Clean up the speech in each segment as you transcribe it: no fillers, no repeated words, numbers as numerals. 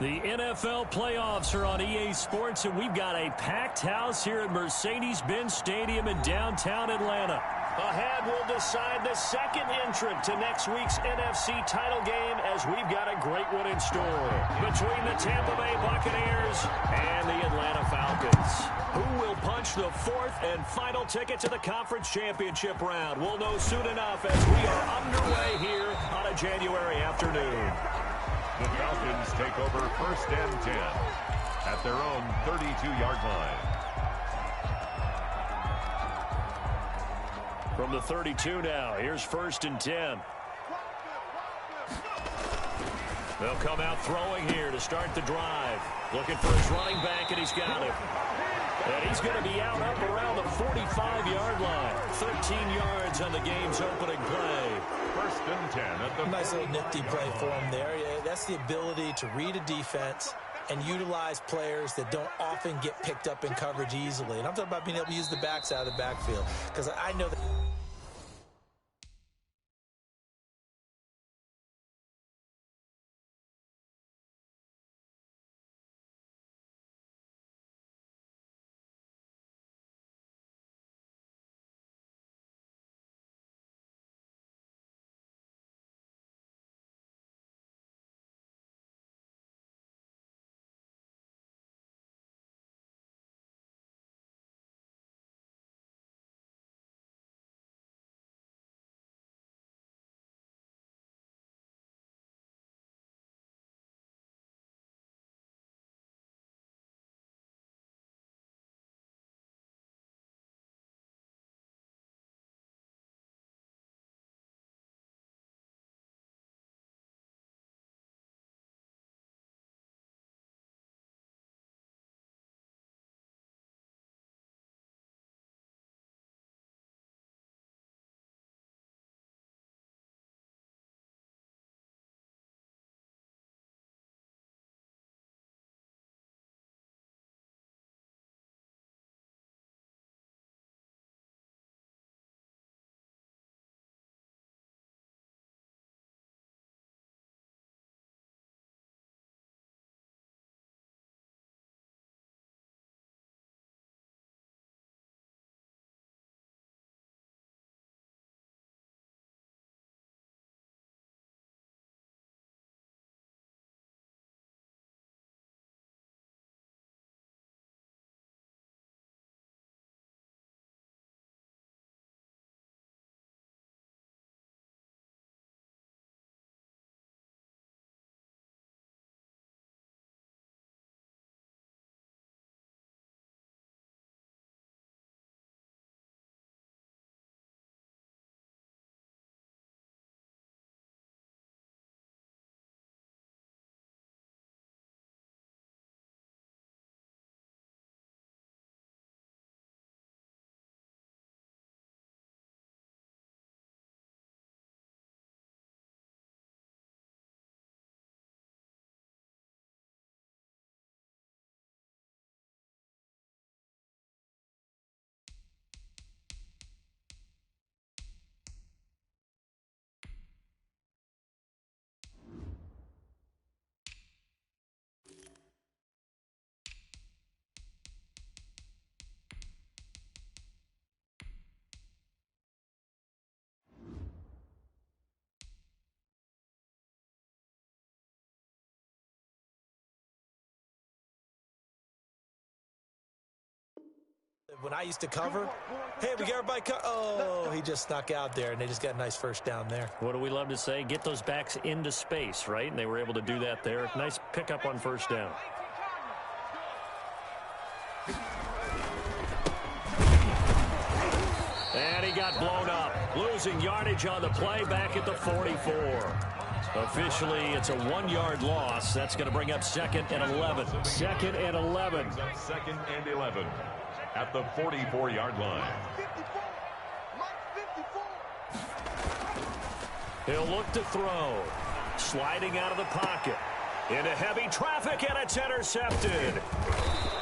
The NFL playoffs are on EA Sports, and we've got a packed house here at Mercedes-Benz Stadium in downtown Atlanta. Ahead, we'll decide the second entrant to next week's NFC title game, as we've got a great one in store between the Tampa Bay Buccaneers and the Atlanta Falcons. Who will punch the fourth and final ticket to the conference championship round? We'll know soon enough as we are underway here on a January afternoon. The Falcons take over 1st and 10 at their own 32-yard line. From the 32 now, here's 1st and 10. They'll come out throwing here to start the drive. Looking for his running back, and he's got him. And he's going to be out up around the 45-yard line. 13 yards on the game's opening play. 1st and 10 at the nice little nifty play for him there. Yeah, that's the ability to read a defense and utilize players that don't often get picked up in coverage easily. And I'm talking about being able to use the backs out of the backfield, because I know that. When I used to cover, hey, we got everybody oh, he just snuck out there, and they just got a nice first down there. What do we love to say? Get those backs into space, right? And they were able to do that there. Nice pickup on 1st down. And he got blown up. Losing yardage on the play back at the 44. Officially, it's a 1-yard loss. That's going to bring up 2nd and 11. 2nd and 11. 2nd and 11 at the 44-yard line. He'll look to throw. Sliding out of the pocket. Into heavy traffic, and it's intercepted.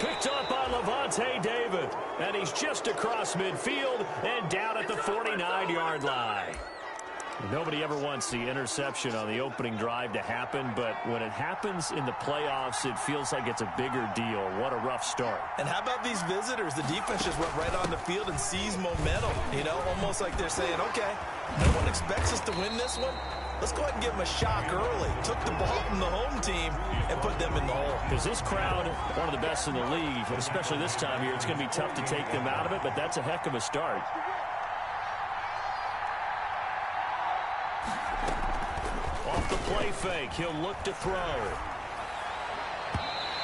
Picked up by Levante David. And he's just across midfield and down at the 49-yard line. Nobody ever wants the interception on the opening drive to happen, but when it happens in the playoffs, it feels like it's a bigger deal. What a rough start. And how about these visitors? The defense just went right on the field and seized momentum, you know, almost like they're saying, okay, no one expects us to win this one. Let's go ahead and give them a shock early. Took the ball from the home team and put them in the hole. Because this crowd, one of the best in the league, especially this time of year, it's going to be tough to take them out of it, but that's a heck of a start. Off the play fake, he'll look to throw.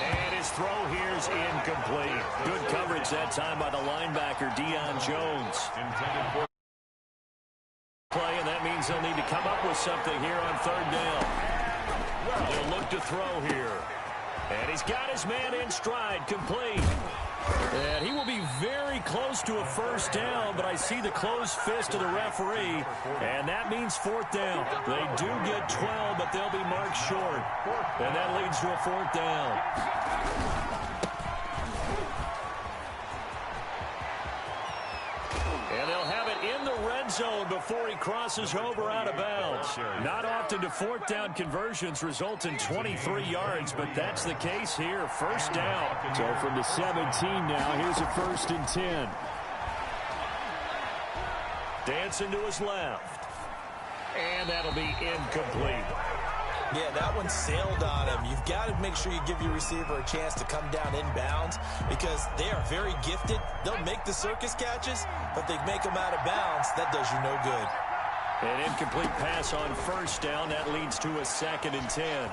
And his throw here's incomplete. Good coverage that time by the linebacker, Deion Jones. Play, and that means they'll need to come up with something here on third down. They'll look to throw here. And he's got his man in stride, complete. And he will be very close to a first down, but I see the closed fist of the referee, and that means fourth down. They do get 12, but they'll be marked short. And that leads to a fourth down. And they'll have it in the red zone before he crosses over out of bounds. Not often do fourth down conversions result in 23 yards, but that's the case here. First down. So from the 17 now, here's a 1st and 10. Dancing to his left. And that'll be incomplete. Yeah, that one sailed on him. You've got to make sure you give your receiver a chance to come down inbounds because they are very gifted. They'll make the circus catches, but they make them out of bounds. That does you no good. An incomplete pass on first down. That leads to a 2nd and 10.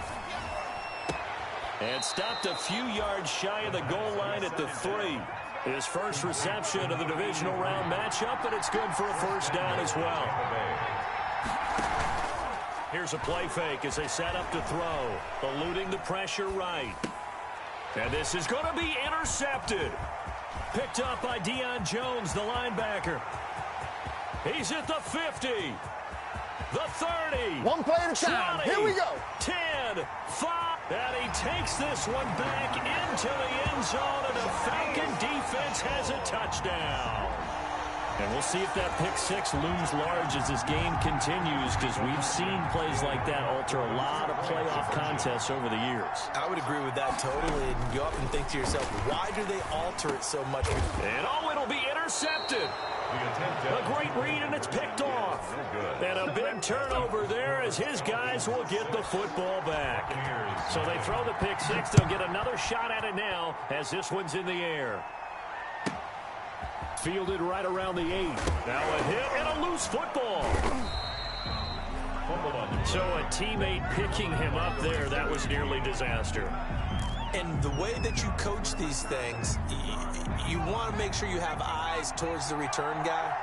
And stopped a few yards shy of the goal line at the 3. His first reception of the divisional round matchup, but it's good for a first down as well. Here's a play fake as they set up to throw. Eluding the pressure right. And this is going to be intercepted. Picked up by Deion Jones, the linebacker. He's at the 50. The 30. One play at a time. 20, Here we go. 10, 5. And he takes this one back into the end zone, and the Falcon defense has a touchdown. And we'll see if that pick six looms large as this game continues, because we've seen plays like that alter a lot of playoff contests over the years. I would agree with that totally. And you often think to yourself, why do they alter it so much? And it'll be intercepted. A great read, and it's picked off. And a big turnover there as his guys will get the football back. So they throw the pick six. They'll get another shot at it now as this one's in the air. Fielded right around the 8. Now a hit and a loose football. So a teammate picking him up there, that was nearly disaster. And the way that you coach these things, you want to make sure you have eyes towards the return guy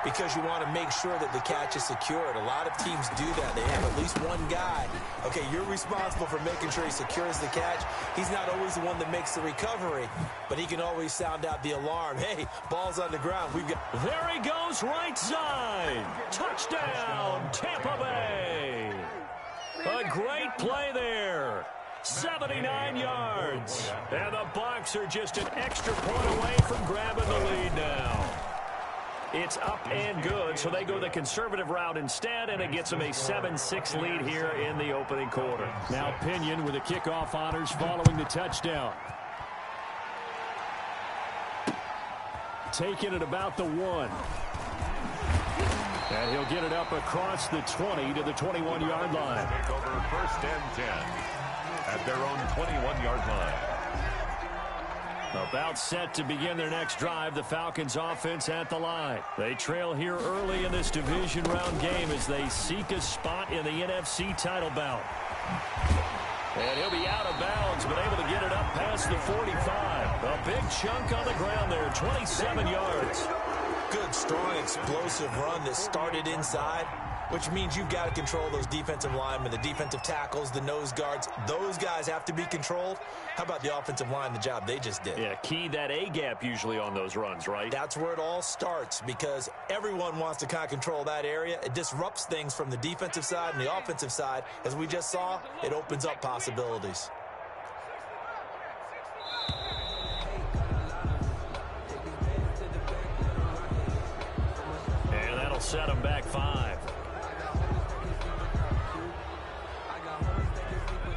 because you want to make sure that the catch is secured. A lot of teams do that. They have at least one guy. Okay, you're responsible for making sure he secures the catch. He's not always the one that makes the recovery, but he can always sound out the alarm. Hey, ball's on the ground. There he goes, right side. Touchdown, Tampa Bay. A great play there. 79 yards. And the Bucs are just an extra point away from grabbing the lead now. It's up and good, so they go the conservative route instead, and it gets them a 7-6 lead here in the opening quarter. Now Pinion with the kickoff honors following the touchdown. Taking it about the 1. And he'll get it up across the 20 to the 21-yard line. Take over 1st and 10 at their own 21-yard line. About set to begin their next drive, the Falcons offense at the line. They trail here early in this division round game as they seek a spot in the NFC title bout. And he'll be out of bounds, but able to get it up past the 45. A big chunk on the ground there, 27 yards. Good, strong, explosive run that started inside, which means you've got to control those defensive linemen, the defensive tackles, the nose guards. Those guys have to be controlled. How about the offensive line, the job they just did? Yeah, key that A-gap usually on those runs, right? That's where it all starts because everyone wants to kind of control that area. It disrupts things from the defensive side and the offensive side. As we just saw, it opens up possibilities. And that'll set them back 5.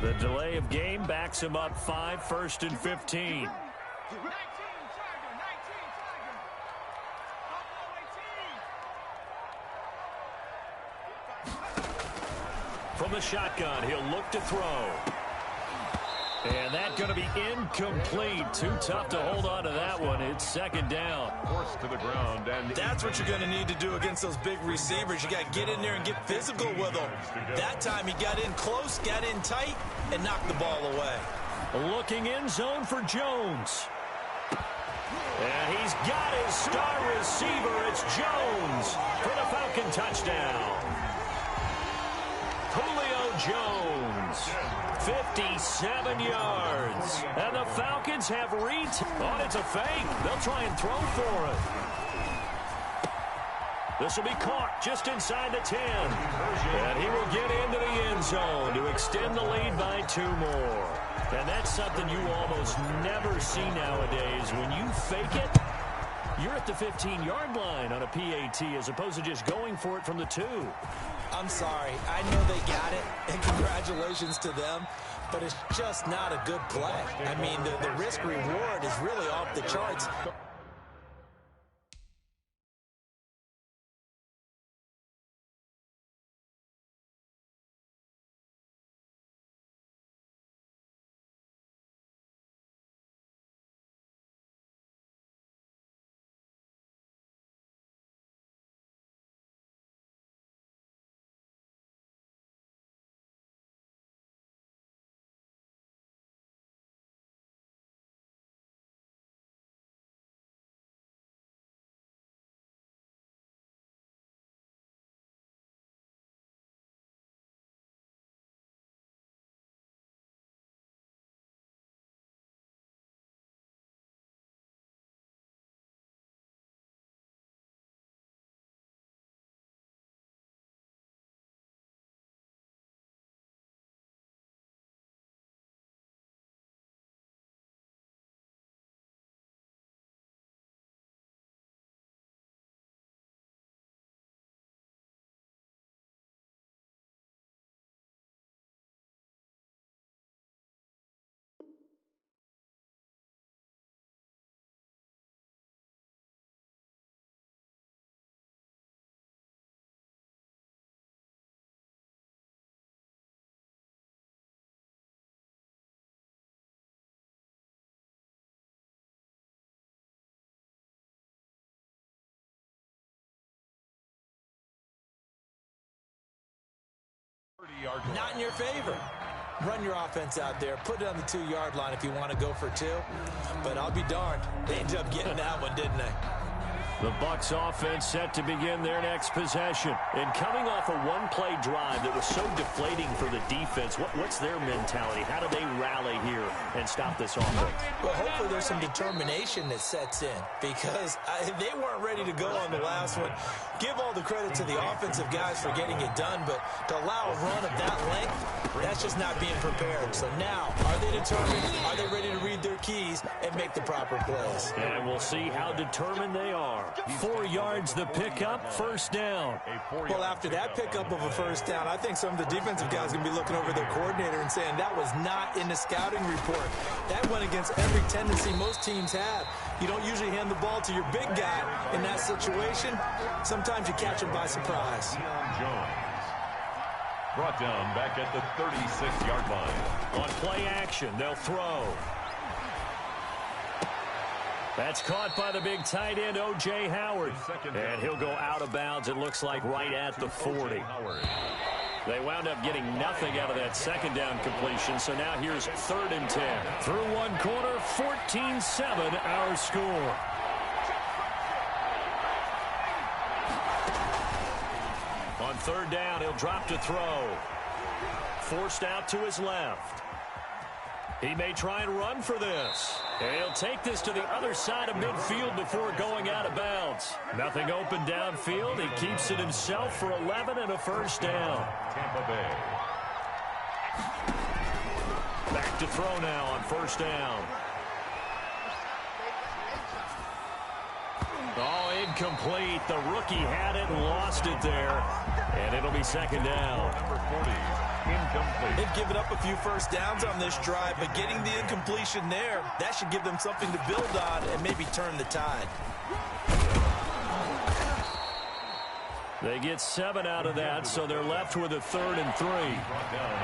The delay of game backs him up 5, 1st and 15. From the shotgun, he'll look to throw. And that's going to be incomplete. Too tough to hold on to that one. It's 2nd down. Forced to the ground. And that's what you're going to need to do against those big receivers. You got to get in there and get physical with them. That time he got in close, got in tight, and knocked the ball away. Looking end zone for Jones. And he's got his star receiver. It's Jones for the Falcon touchdown. Julio Jones, 57 yards. And the Falcons have oh, it's a fake. They'll try and throw for it. This will be caught just inside the 10. And he will get into the end zone to extend the lead by 2 more. And that's something you almost never see nowadays. When you fake it, you're at the 15-yard line on a PAT as opposed to just going for it from the 2. I'm sorry. I know they got it, and congratulations to them, but it's just not a good play. I mean, the risk-reward is really off the charts. Not in your favor. Run your offense out there. Put it on the 2-yard line if you want to go for 2. But I'll be darned. They ended up getting that one, didn't they? The Bucs offense set to begin their next possession. And coming off a one-play drive that was so deflating for the defense, what's their mentality? How do they rally here and stop this offense? Well, hopefully there's some determination that sets in because they weren't ready to go on the last one. Give all the credit to the offensive guys for getting it done, but to allow a run of that length, that's just not being prepared. So now, are they determined? Are they ready to read their keys and make the proper plays? And we'll see how determined they are. 4 yards the pickup, 1st down. Well, after that pickup of a 1st down, I think some of the defensive guys are going to be looking over their coordinator and saying that was not in the scouting report. That went against every tendency most teams have. You don't usually hand the ball to your big guy in that situation. Sometimes you catch him by surprise. Jones brought down back at the 36-yard line. On play action, they'll throw. That's caught by the big tight end, O.J. Howard. And he'll go out of bounds, it looks like, right at the 40. They wound up getting nothing out of that 2nd down completion, so now here's 3rd and 10. Through 1 quarter, 14-7 our score. On 3rd down, he'll drop to throw. Forced out to his left. He may try and run for this. And he'll take this to the other side of midfield before going out of bounds. Nothing open downfield. He keeps it himself for 11 and a 1st down. Tampa Bay. Back to throw now on 1st down. Oh, incomplete. The rookie had it and lost it there. And it'll be second down. Number 40, incomplete. They've given up a few first downs on this drive, but getting the incompletion there, that should give them something to build on and maybe turn the tide. They get 7 out of that, so they're left with a 3rd and 3.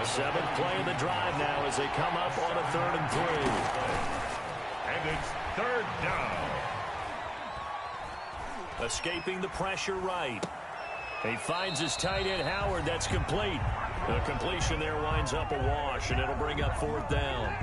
7th play of the drive now as they come up on a 3rd and 3. And it's 3rd down. Escaping the pressure right. He finds his tight end Howard. That's complete. The completion there winds up a wash, and it'll bring up 4th down.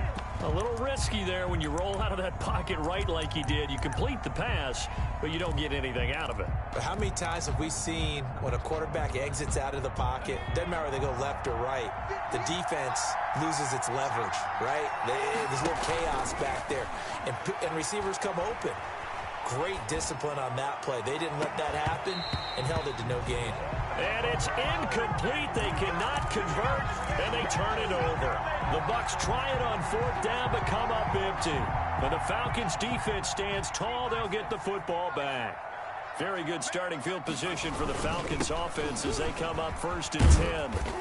A little risky there when you roll out of that pocket right like he did. You complete the pass, but you don't get anything out of it. But how many times have we seen when a quarterback exits out of the pocket, doesn't matter whether they go left or right, the defense loses its leverage, right? There's a little chaos back there, and receivers come open. Great discipline on that play. They didn't let that happen and held it to no gain. And it's incomplete. They cannot convert, and they turn it over. The Bucs try it on 4th down, but come up empty. When the Falcons' defense stands tall, they'll get the football back. Very good starting field position for the Falcons offense as they come up 1st and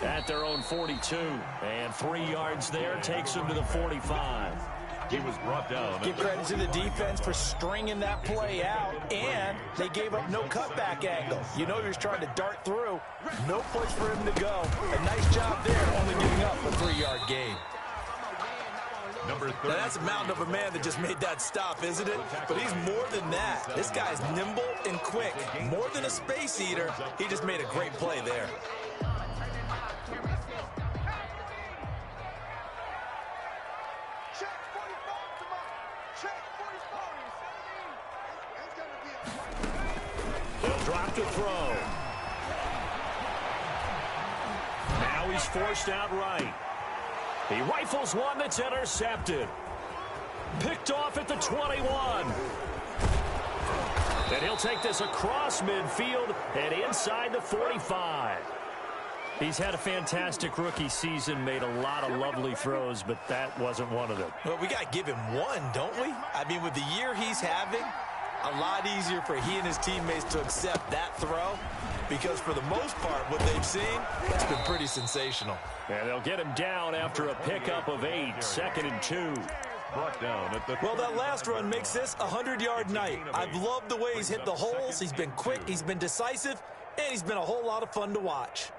10 at their own 42. And 3 yards there takes them to the 45. He was brought down. Give credit to the defense for stringing that play out, and they gave up no cutback angle. You know you're trying to dart through. No place for him to go. A nice job there, only giving up a 3-yard gain. Number 30. Now that's a mountain of a man that just made that stop, isn't it? But he's more than that. This guy's nimble and quick. More than a space eater, he just made a great play there. They'll drop to throw. Now he's forced out right. He rifles one that's intercepted. Picked off at the 21. And he'll take this across midfield and inside the 45. He's had a fantastic rookie season, made a lot of lovely throws, but that wasn't one of them. Well, we got to give him one, don't we? I mean, with the year he's having, a lot easier for he and his teammates to accept that throw, because for the most part, what they've seen, it's been pretty sensational. And they'll get him down after a pickup of 8, 2nd and 2. Brought down at the Well, that last run makes this a 100-yard night. I've loved the way he's hit the holes. He's been quick, he's been decisive, and he's been a whole lot of fun to watch.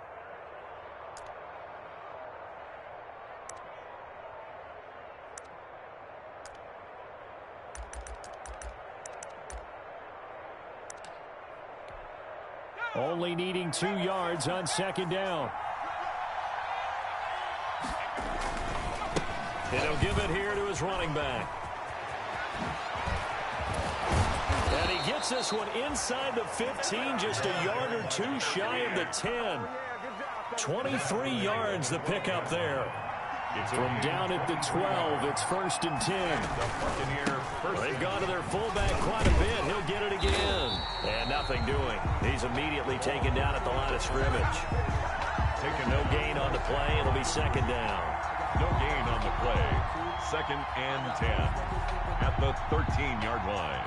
Only needing 2 yards on 2nd down. And he'll give it here to his running back. And he gets this one inside the 15, just a yard or 2 shy of the 10. 23 yards the pickup there. From down at the 12, it's 1st and 10. They've gone to their fullback quite a bit. He'll get it again. And nothing doing. He's immediately taken down at the line of scrimmage. Taking no gain on the play. It'll be 2nd down. No gain on the play. 2nd and 10 at the 13-yard line.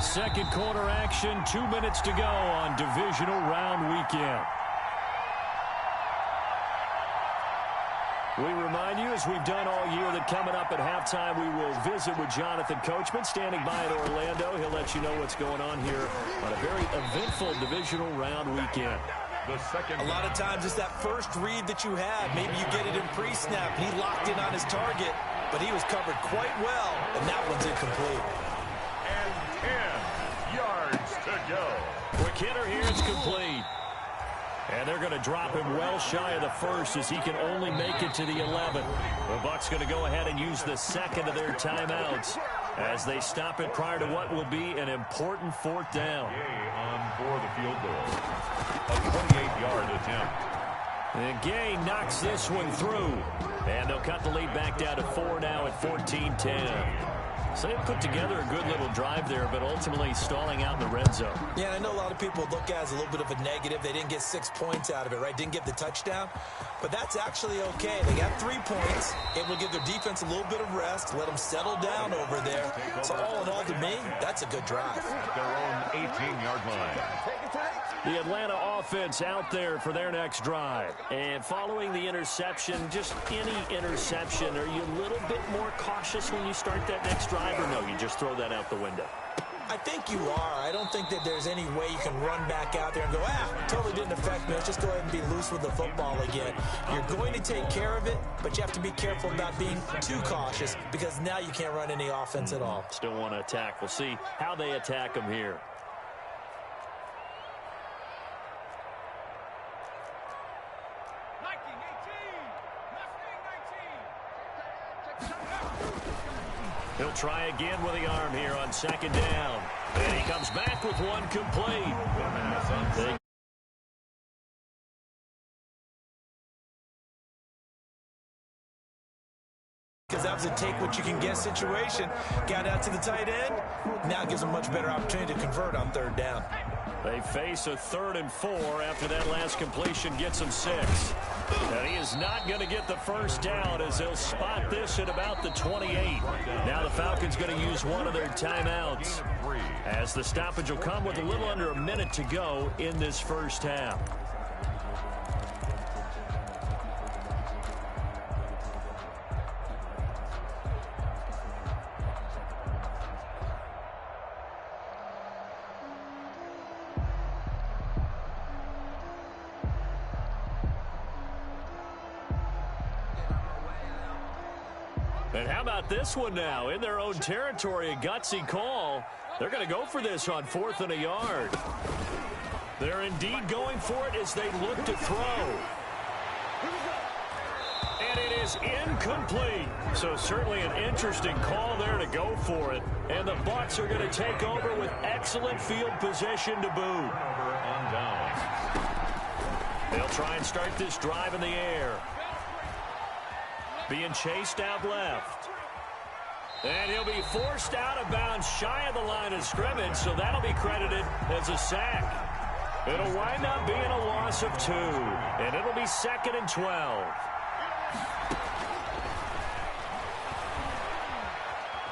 Second quarter action, 2 minutes to go on divisional round weekend. We remind you, as we've done all year, that coming up at halftime, we will visit with Jonathan Coachman, standing by in Orlando. He'll let you know what's going on here on a very eventful divisional round weekend. A lot of times it's that first read that you have. Maybe you get it in pre-snap. He locked in on his target, but he was covered quite well, and that one's incomplete. And 10 yards to go. Quick hitter here, it's complete. And they're going to drop him well shy of the 1st as he can only make it to the 11. The Bucs going to go ahead and use the 2nd of their timeouts as they stop it prior to what will be an important 4th down. On for the field goal. A 28-yard attempt. And Gay knocks this one through. And they'll cut the lead back down to 4 now at 14-10. So they put together a good little drive there, but ultimately stalling out in the red zone. Yeah, and I know a lot of people look at it as a little bit of a negative. They didn't get 6 points out of it, right? Didn't get the touchdown. But that's actually okay. They got 3 points. Able to give their defense a little bit of rest, let them settle down over there. So all in all, to me, that's a good drive. At their own 18-yard line. The Atlanta offense out there for their next drive. And following the interception, just any interception, are you a little bit more cautious when you start that next drive, or no, you just throw that out the window? I think you are. I don't think that there's any way you can run back out there and go, totally didn't affect me. Let's just go ahead and be loose with the football again. You're going to take care of it, but you have to be careful about being too cautious because now you can't run any offense at all. Still want to attack. We'll see how they attack them here. He'll try again with the arm here on second down. And he comes back with one complete. Because that was a take-what-you-can-get situation. Got out to the tight end. Now it gives them a much better opportunity to convert on third down. They face a 3rd and 4 after that last completion gets them 6. And he is not going to get the first down as they'll spot this at about the 28. Now the Falcons going to use one of their timeouts as the stoppage will come with a little under a minute to go in this first half. And how about this one now? In their own territory, a gutsy call. They're going to go for this on 4th and a yard. They're indeed going for it as they look to throw. And it is incomplete. So certainly an interesting call there to go for it. And the Bucs are going to take over with excellent field position to boot. They'll try and start this drive in the air. Being chased out left. And he'll be forced out of bounds shy of the line of scrimmage, so that'll be credited as a sack. It'll wind up being a loss of 2, and it'll be 2nd and 12.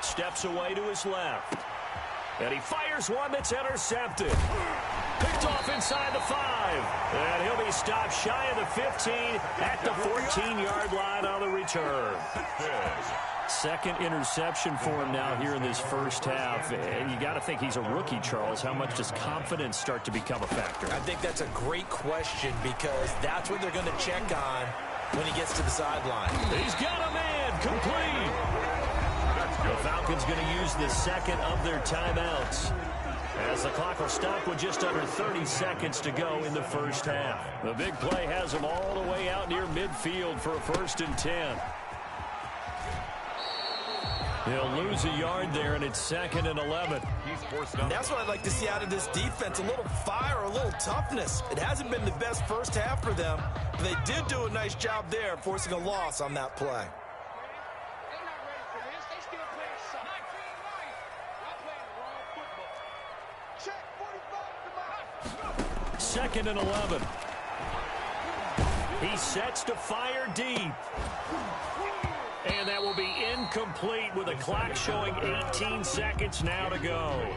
Steps away to his left. And he fires one that's intercepted. Picked off inside the 5. And he'll be stopped shy of the 15 at the 14-yard line on the return. 2nd interception for him now here in this first half. And you got to think he's a rookie, Charles. How much does confidence start to become a factor? I think that's a great question because that's what they're going to check on when he gets to the sideline. He's got a man complete. The Falcons going to use the 2nd of their timeouts as the clock will stop with just under 30 seconds to go in the first half. The big play has them all the way out near midfield for a 1st and 10. He'll lose a yard there, and it's 2nd and 11. And that's what I'd like to see out of this defense, a little fire, a little toughness. It hasn't been the best first half for them, but they did do a nice job there, forcing a loss on that play. 2nd and 11. He sets to fire deep. And that will be incomplete with a clock showing 18 seconds now to go.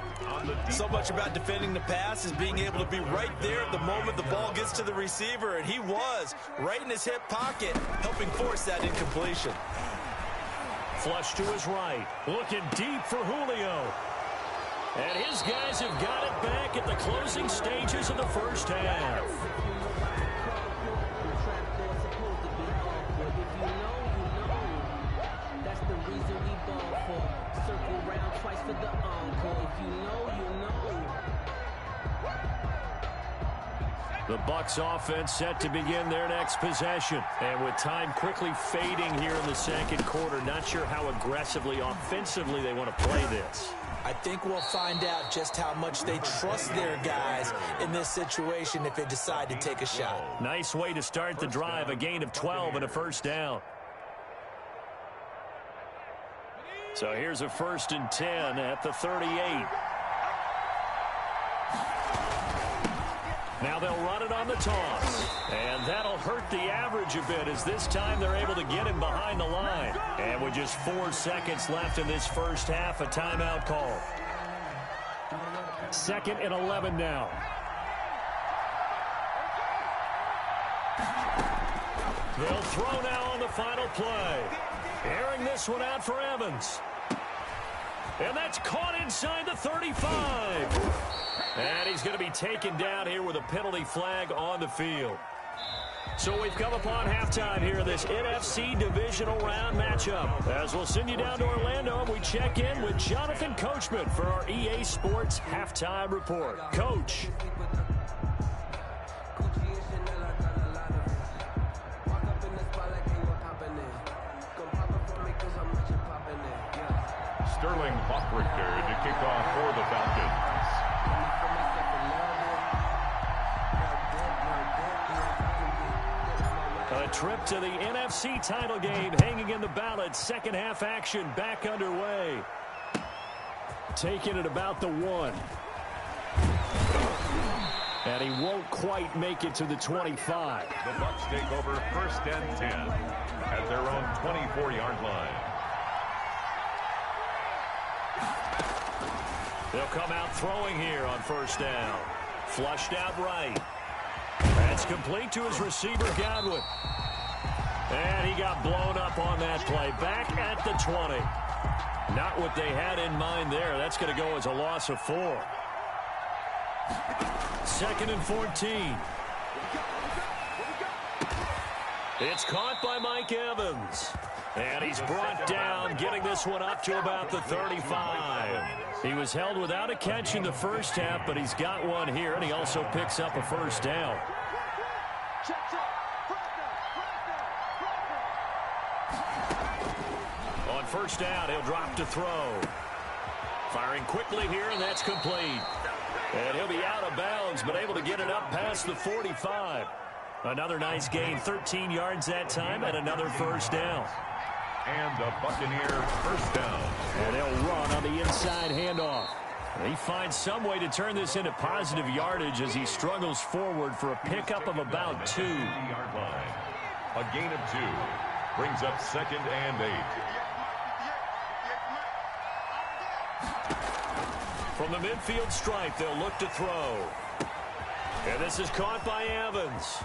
So much about defending the pass is being able to be right there at the moment the ball gets to the receiver, and he was right in his hip pocket, helping force that incompletion. Flush to his right, looking deep for Julio. And his guys have got it back at the closing stages of the first half. The Bucs offense set to begin their next possession. And with time quickly fading here in the second quarter, not sure how aggressively, offensively they want to play this. I think we'll find out just how much they trust their guys in this situation if they decide to take a shot. Nice way to start the drive, a gain of 12 and a first down. So here's a 1st and 10 at the 38. Now they'll run it on the toss. And that'll hurt the average a bit as this time they're able to get him behind the line. And with just 4 seconds left in this first half, a timeout call. 2nd and 11 now. They'll throw now on the final play. Airing this one out for Evans. And that's caught inside the 35. And he's going to be taken down here with a penalty flag on the field. So we've come upon halftime here in this NFC Divisional Round matchup. As we'll send you down to Orlando, we check in with Jonathan Coachman for our EA Sports Halftime Report. Coach. Sterling Hoffrichter to kick off for the Falcons. A trip to the NFC title game hanging in the balance. Second half action back underway. Taking it about the 1. And he won't quite make it to the 25. The Bucs take over 1st and 10 at their own 24-yard line. They'll come out throwing here on 1st down. Flushed out right. That's complete to his receiver, Godwin. And he got blown up on that play. Back at the 20. Not what they had in mind there. That's going to go as a loss of 4. 2nd and 14. It's caught by Mike Evans. And he's brought down, getting this one up to about the 35. He was held without a catch in the first half, but he's got one here, and he also picks up a 1st down. On 1st down, he'll drop to throw. Firing quickly here, and that's complete. And he'll be out of bounds, but able to get it up past the 45. Another nice gain, 13 yards that time, and another 1st down. And the Buccaneers 1st down. And they'll run on the inside handoff. He finds some way to turn this into positive yardage as he struggles forward for a pickup of about 2. Yard line. A gain of 2. Brings up 2nd and 8. From the midfield stripe, they'll look to throw. And this is caught by Evans.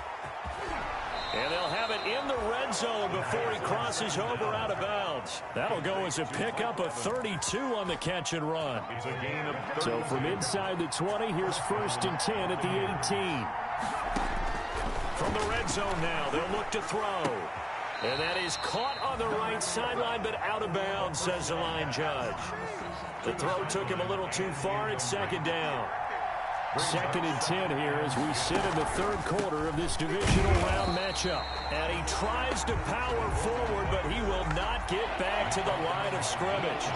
And they'll have it in the red zone before he crosses over out of bounds. That'll go as a pickup of 32 on the catch and run. It's a gain of 30. So from inside the 20, here's 1st and 10 at the 18. From the red zone now, they'll look to throw. And that is caught on the right sideline, but out of bounds, says the line judge. The throw took him a little too far. It's 2nd down. 2nd and 10 here as we sit in the 3rd quarter of this divisional round matchup. And he tries to power forward, but he will not get back to the line of scrimmage.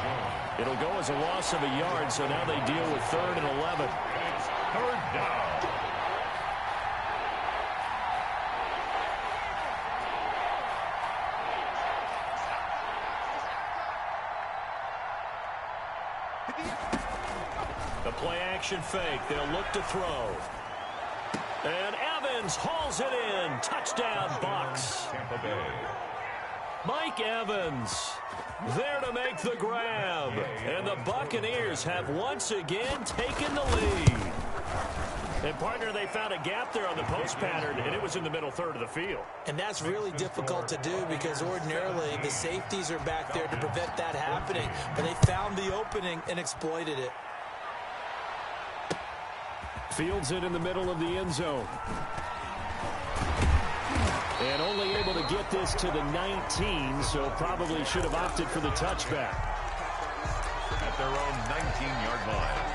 It'll go as a loss of a yard, so now they deal with 3rd and 11. It's 3rd down. The play-action fake. They'll look to throw. And Evans hauls it in. Touchdown, Bucs. Tampa Bay. Mike Evans there to make the grab. And the Buccaneers have once again taken the lead. And, partner, they found a gap there on the post pattern, and it was in the middle 3rd of the field. And that's really difficult to do because ordinarily the safeties are back there to prevent that happening. But they found the opening and exploited it. Fields it in the middle of the end zone. And only able to get this to the 19, so probably should have opted for the touchback. At their own 19-yard line.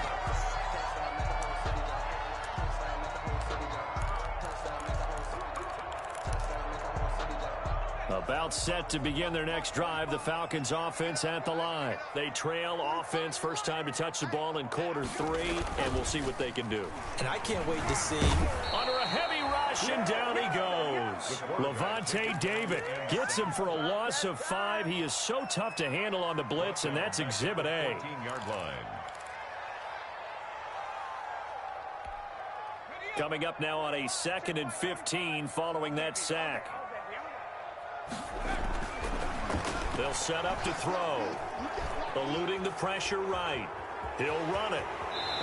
About set to begin their next drive, the Falcons offense at the line. They trail offense, first time to touch the ball in quarter 3, and we'll see what they can do. And I can't wait to see. Under a heavy rush, rush, and down he goes. Levante David gets him for a loss of 5. He is so tough to handle on the blitz, and that's Exhibit A. 14-yard line. Coming up now on a 2nd and 15 following that sack. They'll set up to throw. Eluding the pressure right. He'll run it.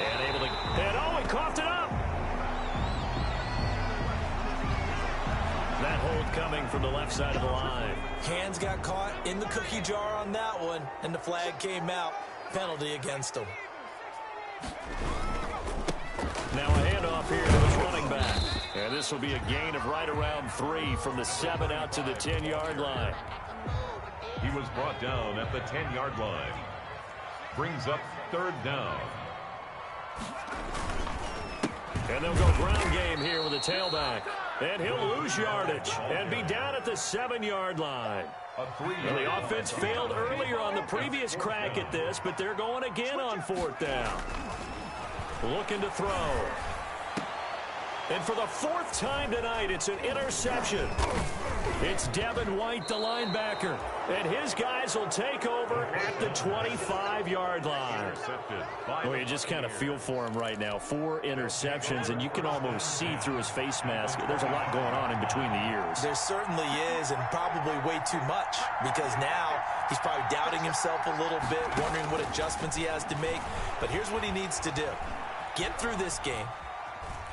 And able to... And oh, he coughed it up! That hold coming from the left side of the line. Hands got caught in the cookie jar on that one, and the flag came out. Penalty against him. Now a handoff here to his running back. And this will be a gain of right around 3 from the 7 out to the 10-yard line. He was brought down at the 10-yard line. Brings up 3rd down. And they'll go ground game here with a tailback. And he'll lose yardage and be down at the 7-yard line. Well, the offense failed earlier on the previous crack at this, but they're going again on 4th down. Looking to throw. And for the 4th time tonight, it's an interception. It's Devin White, the linebacker. And his guys will take over at the 25-yard line. Well, you just kind of feel for him right now. 4 interceptions, and you can almost see through his face mask. There's a lot going on in between the ears. There certainly is, and probably way too much, because now he's probably doubting himself a little bit, wondering what adjustments he has to make. But here's what he needs to do. Get through this game.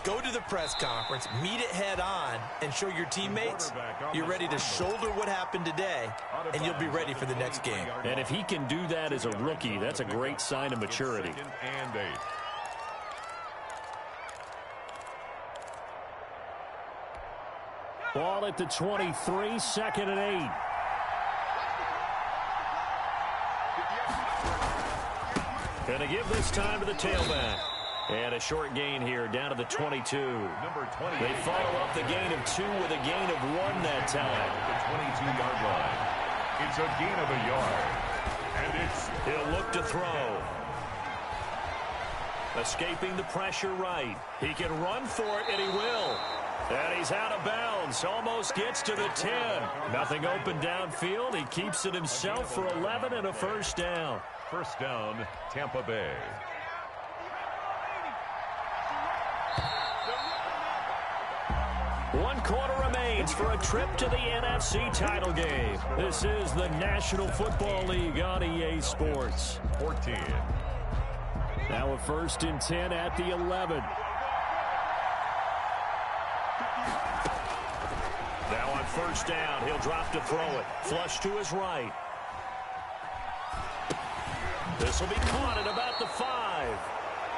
Go to the press conference, meet it head on, and show your teammates you're ready to shoulder what happened today, and you'll be ready for the next game. And if he can do that as a rookie, that's a great sign of maturity. And 8. Ball at the 23, 2nd and 8. Going to give this time to the tailback. And a short gain here down to the 22. Number 20. They follow up the gain of 2 with a gain of 1 that time. The 22-yard line. It's a gain of a yard. And he'll look to throw. Escaping the pressure right. He can run for it, and he will. And he's out of bounds. Almost gets to the 10. Nothing open downfield. He keeps it himself for 11 and a 1st down. 1st down, Tampa Bay. One quarter remains for a trip to the NFC title game. This is the National Football League on EA Sports. 14. Now a 1st and 10 at the 11. Now on 1st down, he'll drop to throw it. Flush to his right. This will be caught at about the 5.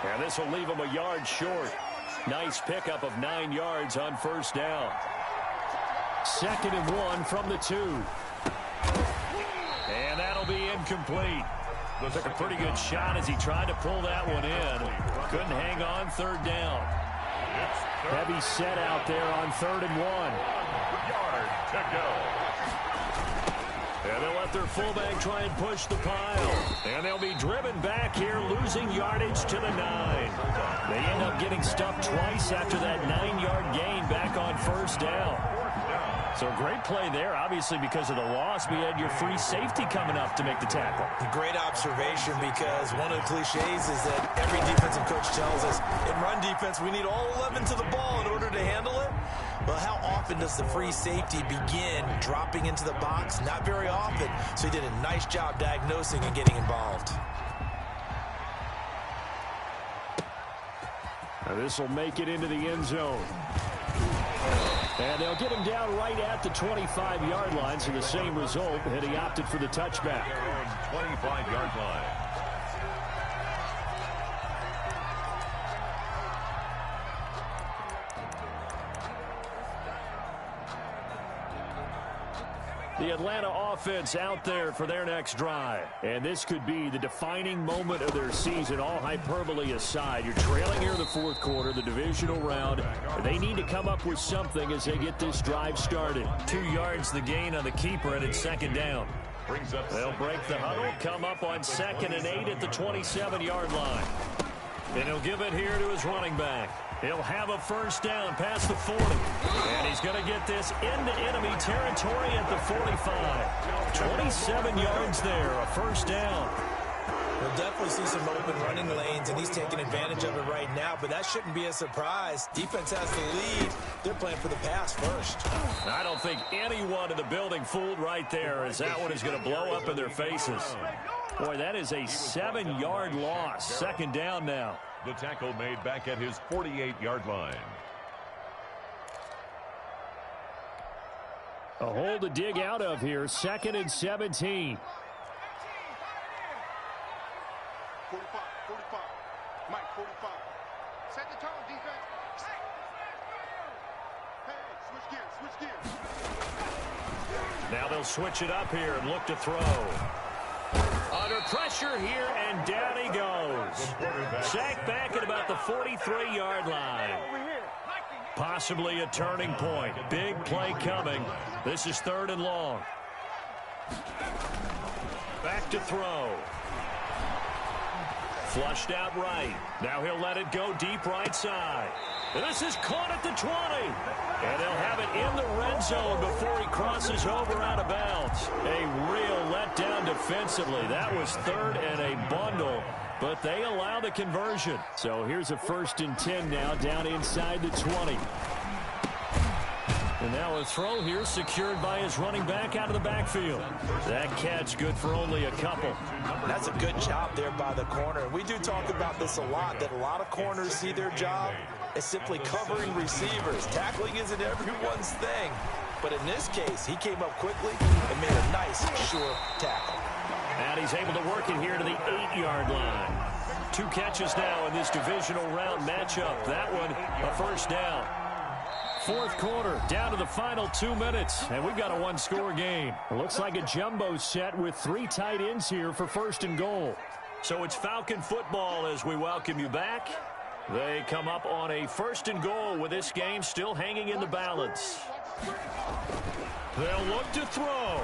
And this will leave him a yard short. Nice pickup of 9 yards on 1st down. 2nd and 1 from the 2. And that'll be incomplete. Took a pretty good shot as he tried to pull that one in. Couldn't hang on 3rd down. Heavy set out there on 3rd and 1. Yard to go. And they'll let their fullback try and push the pile. And they'll be driven back here, losing yardage to the 9. They end up getting stuffed twice after that 9-yard gain back on 1st down. So great play there, obviously because of the loss. We had your free safety coming up to make the tackle. Great observation, because one of the cliches is that every defensive coach tells us in run defense we need all 11 to the ball in order to handle it. Well, how often does the free safety begin dropping into the box? Not very often. So he did a nice job diagnosing and getting involved. Now this will make it into the end zone. And they'll get him down right at the 25-yard line, so the same result, and he opted for the touchback. 25-yard line. The Atlanta offense out there for their next drive. And this could be the defining moment of their season, all hyperbole aside. You're trailing here in the 4th quarter, the divisional round. They need to come up with something as they get this drive started. 2 yards the gain on the keeper, and it's 2nd down. They'll break the huddle, come up on 2nd and 8 at the 27-yard line. And he'll give it here to his running back. He'll have a first down past the 40. And he's going to get this into enemy territory at the 45. 27 yards there, a first down. We'll definitely see some open running lanes, and he's taking advantage of it right now, but that shouldn't be a surprise. Defense has the lead. They're playing for the pass first. I don't think anyone in the building fooled right there, as that one is going to blow up in their faces. Boy, that is a 7-yard loss. Second down now. The tackle made back at his 48-yard line. A hole to dig out of here. 2nd and 17. 45, 45. Mike, 45. Set the tone, defense. Hey, switch gears. Now they'll switch it up here and look to throw. Under pressure here, and down he goes. Sacked back at about the 43-yard line. Possibly a turning point. Big play coming. This is 3rd and long. Back to throw. Flushed out right. Now he'll let it go deep right side. And this is caught at the 20. And they'll have it in the red zone before he crosses over out of bounds. A real letdown defensively. That was 3rd and a bundle, but they allow the conversion. So here's a 1st and 10 now down inside the 20. And now a throw here secured by his running back out of the backfield. That catch good for only a couple. That's a good job there by the corner. We do talk about this a lot, that a lot of corners see their job as simply covering receivers. Tackling isn't everyone's thing. But in this case, he came up quickly and made a nice, sure tackle. And he's able to work it here to the 8-yard line. 2 catches now in this divisional round matchup. That one, a first down. 4th quarter, down to the final 2 minutes, and we've got a 1-score game. It looks like a jumbo set with 3 tight ends here for 1st and goal. So it's Falcon football as we welcome you back. They come up on a 1st and goal with this game still hanging in the balance. They'll look to throw.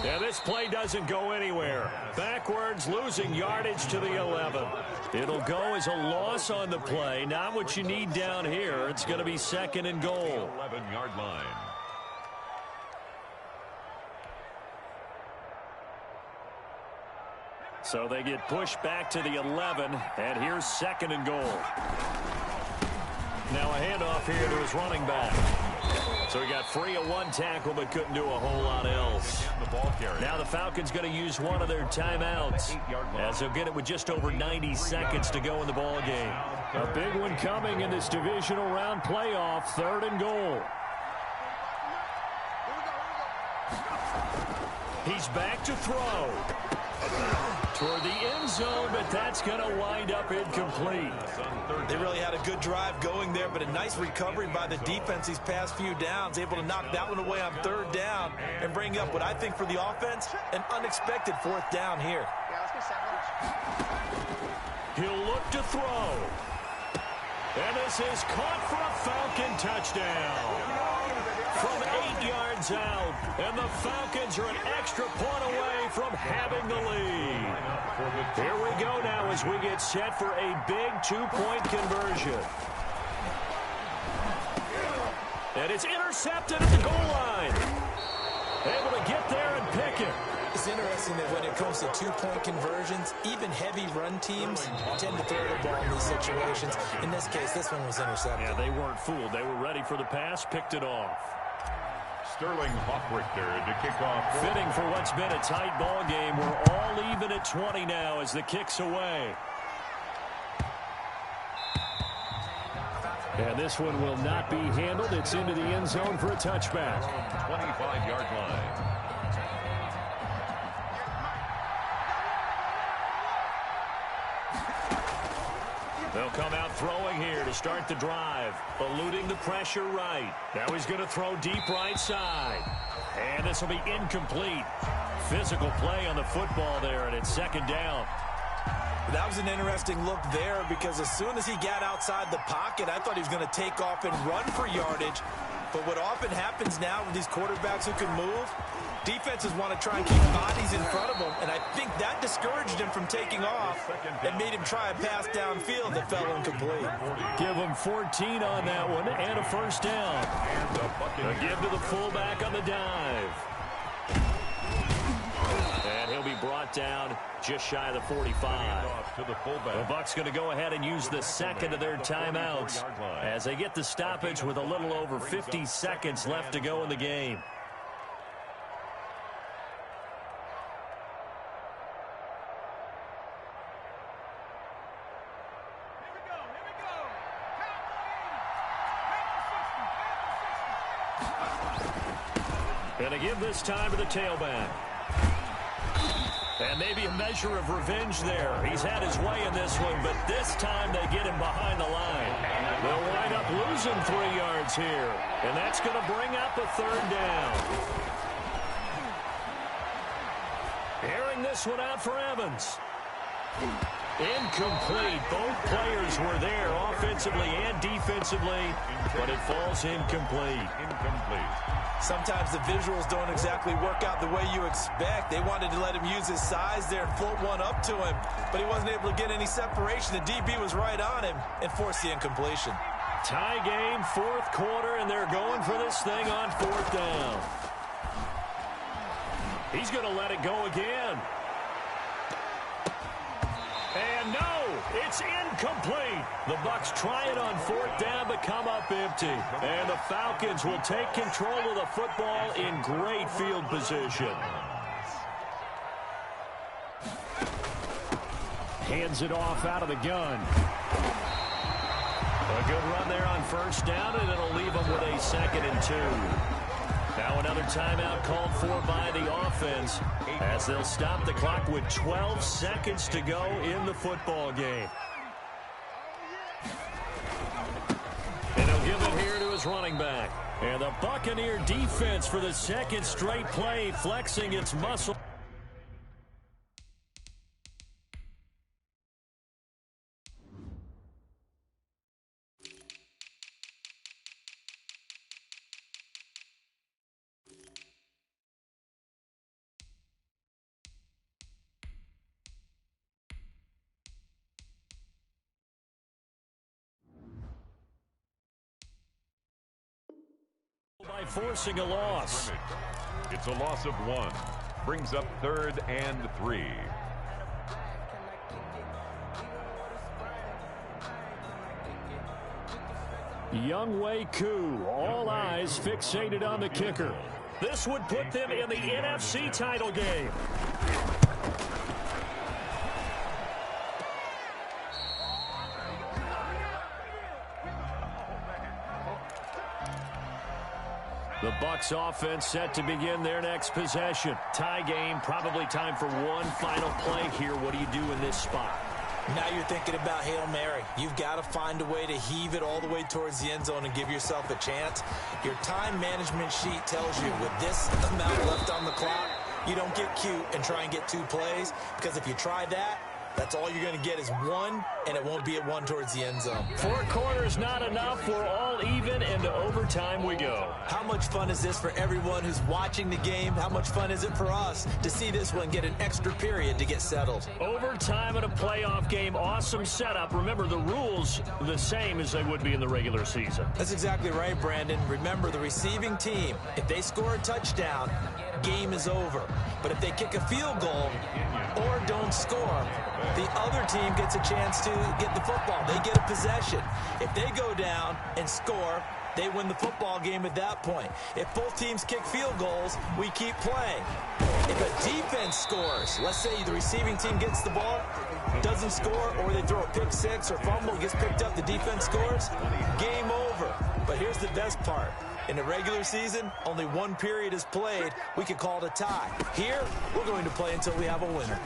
And this play doesn't go anywhere. Backwards, losing yardage to the 11. It'll go as a loss on the play. Not what you need down here. It's going to be 2nd and goal. 11-yard line. So they get pushed back to the 11, and here's 2nd and goal. Now a handoff here to his running back. So he got free of 1 tackle, but couldn't do a whole lot else. Now the Falcons going to use one of their timeouts, as they'll get it with just over 90 seconds to go in the ball game. A big one coming in this divisional round playoff, 3rd and goal. He's back to throw. Toward the end zone, but that's going to wind up incomplete. They really had a good drive going there, but a nice recovery by the defense these past few downs, able to knock that one away on 3rd down and bring up what I think for the offense, an unexpected 4th down here. He'll look to throw. And this is caught for a Falcon touchdown. From 8 yards out, and the Falcons are an extra point away from having the lead. Here we go now as we get set for a big 2-point conversion. And it's intercepted at the goal line. Able to get there and pick it. It's interesting that when it comes to 2-point conversions, even heavy run teams tend to throw the ball in these situations. In this case, this one was intercepted. Yeah, they weren't fooled. They were ready for the pass, picked it off. Sterling Hoffrichter to kick off. Fitting for what's been a tight ball game. We're all even at 20 now as the kick's away. And this one will not be handled. It's into the end zone for a touchback. 25-yard line. They'll come out throwing here to start the drive. Eluding the pressure right. Now he's going to throw deep right side. And this will be incomplete. Physical play on the football there, and it's 2nd down. That was an interesting look there because as soon as he got outside the pocket, I thought he was going to take off and run for yardage. But what often happens now with these quarterbacks who can move, Defenses want to try and keep bodies in front of them, and I think that discouraged him from taking off and made him try a pass downfield that fell incomplete. Give him 14 on that one and a first down. A give to the fullback on the dive. And he'll be brought down just shy of the 45. The Bucs going to go ahead and use the second of their timeouts as they get the stoppage with a little over 50 seconds left to go in the game. Going to give this time to the tailback. And maybe a measure of revenge there. He's had his way in this one, but this time they get him behind the line. They'll wind up losing 3 yards here. And that's going to bring up a third down. Airing this one out for Evans. Incomplete. Both players were there offensively and defensively, but it falls incomplete. Sometimes the visuals don't exactly work out the way you expect. They wanted to let him use his size there and float one up to him, but he wasn't able to get any separation. The DB was right on him and forced the incompletion. Tie game, 4th quarter, and they're going for this thing on 4th down. He's going to let it go again. And no, it's incomplete. The Bucs try it on 4th down but come up empty. And the Falcons will take control of the football in great field position. Hands it off out of the gun. A good run there on 1st down, and it'll leave them with a 2nd and 2. Now another timeout called for by the offense as they'll stop the clock with 12 seconds to go in the football game. And he'll give it here to his running back. And the Buccaneer defense for the 2nd straight play flexing its muscle. By forcing a loss. It's a loss of 1. Brings up 3rd and 3. Younghoe Koo, all eyes fixated on the kicker. This would put them in the NFC title game. The Bucs offense set to begin their next possession. Tie game, probably time for one final play here. What do you do in this spot? Now you're thinking about Hail Mary. You've got to find a way to heave it all the way towards the end zone and give yourself a chance. Your time management sheet tells you with this amount left on the clock, you don't get cute and try and get 2 plays, because if you try that, that's all you're going to get is 1, and it won't be at 1 towards the end zone. 4 quarters not enough. We're all even, and to overtime we go. How much fun is this for everyone who's watching the game? How much fun is it for us to see this one get an extra period to get settled? Overtime in a playoff game, awesome setup. Remember, the rules the same as they would be in the regular season. That's exactly right, Brandon. Remember, the receiving team, if they score a touchdown, game is over. But if they kick a field goal or don't score, the other team gets a chance to get the football. They get a possession. If they go down and score, they win the football game at that point. If both teams kick field goals, we keep playing. If a defense scores, let's say the receiving team gets the ball, doesn't score, or they throw a pick six or fumble, gets picked up, the defense scores, game over. But here's the best part. In the regular season, only 1 period is played. We could call it a tie. Here, we're going to play until we have a winner.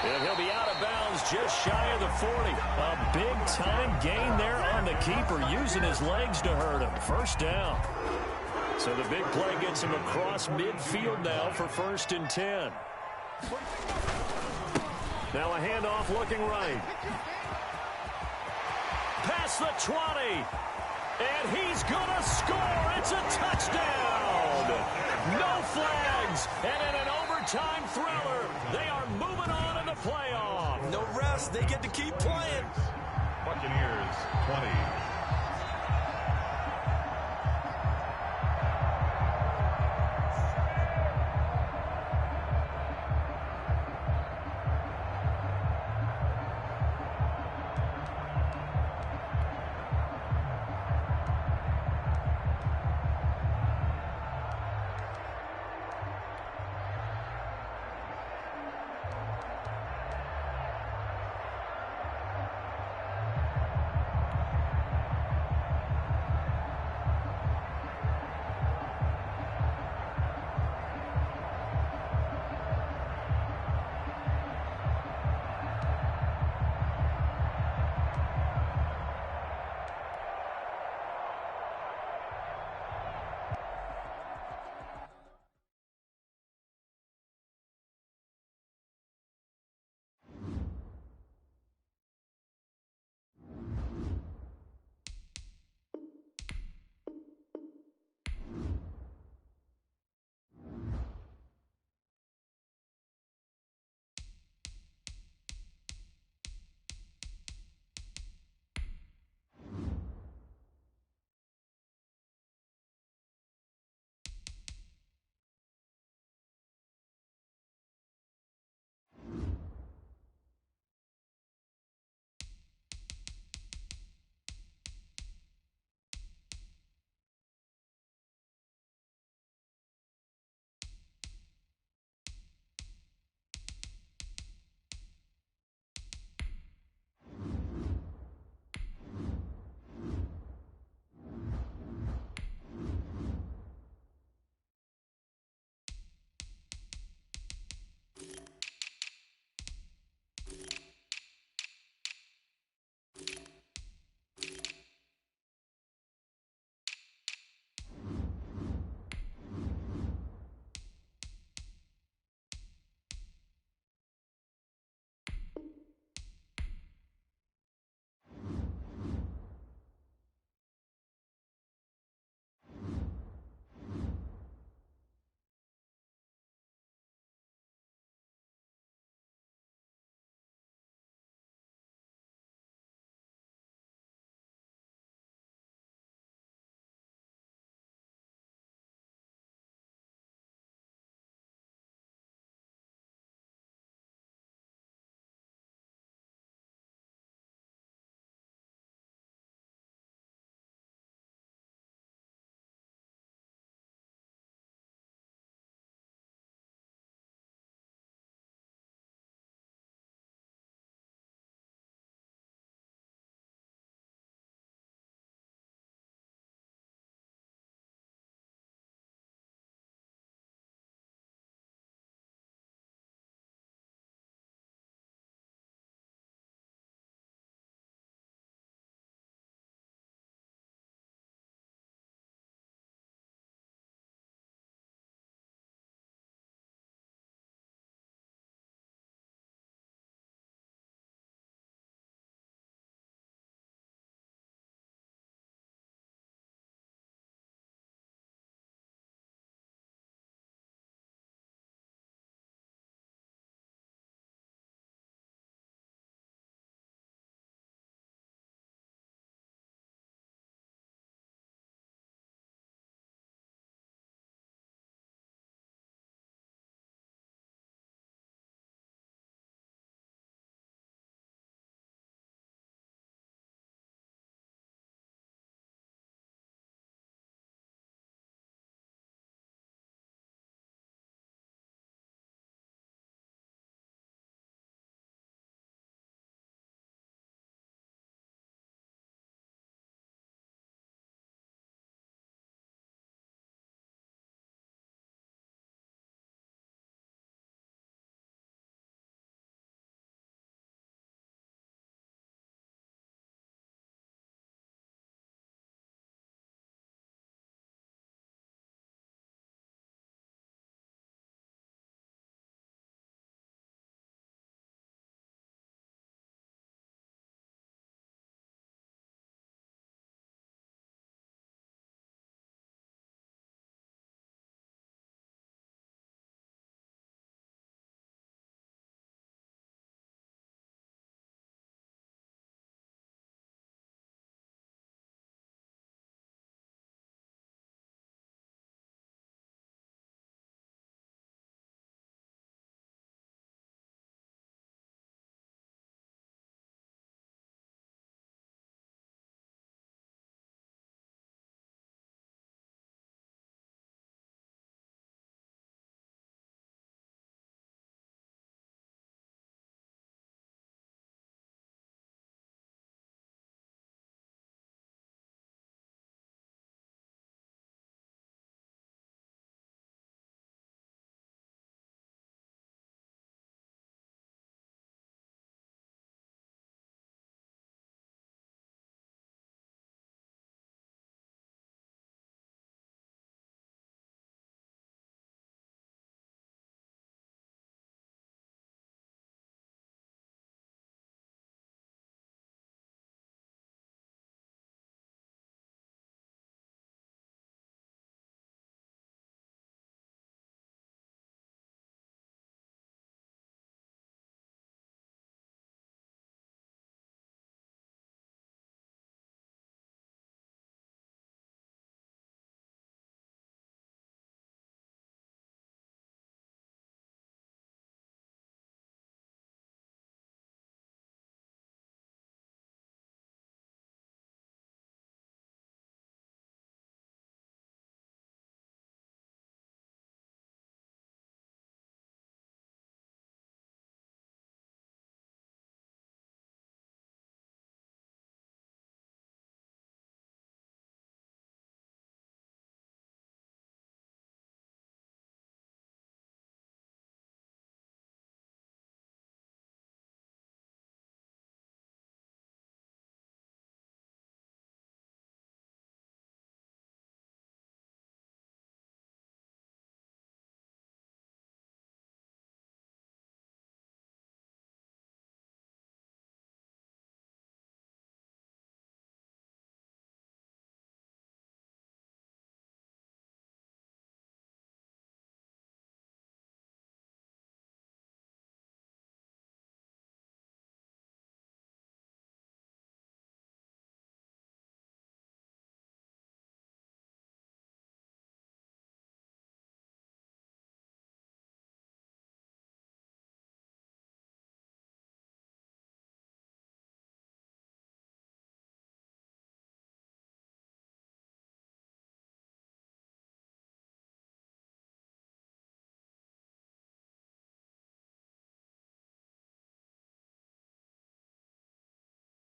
And he'll be out of bounds just shy of the 40. A big-time gain there on the keeper, using his legs to hurt him. First down. So the big play gets him across midfield now for 1st and 10. Now a handoff looking right. Pass across the 20. And he's going to score. It's a touchdown. No flags. And in an overtime thriller, they are moving on in the playoff. No rest. They get to keep playing. Buccaneers 20,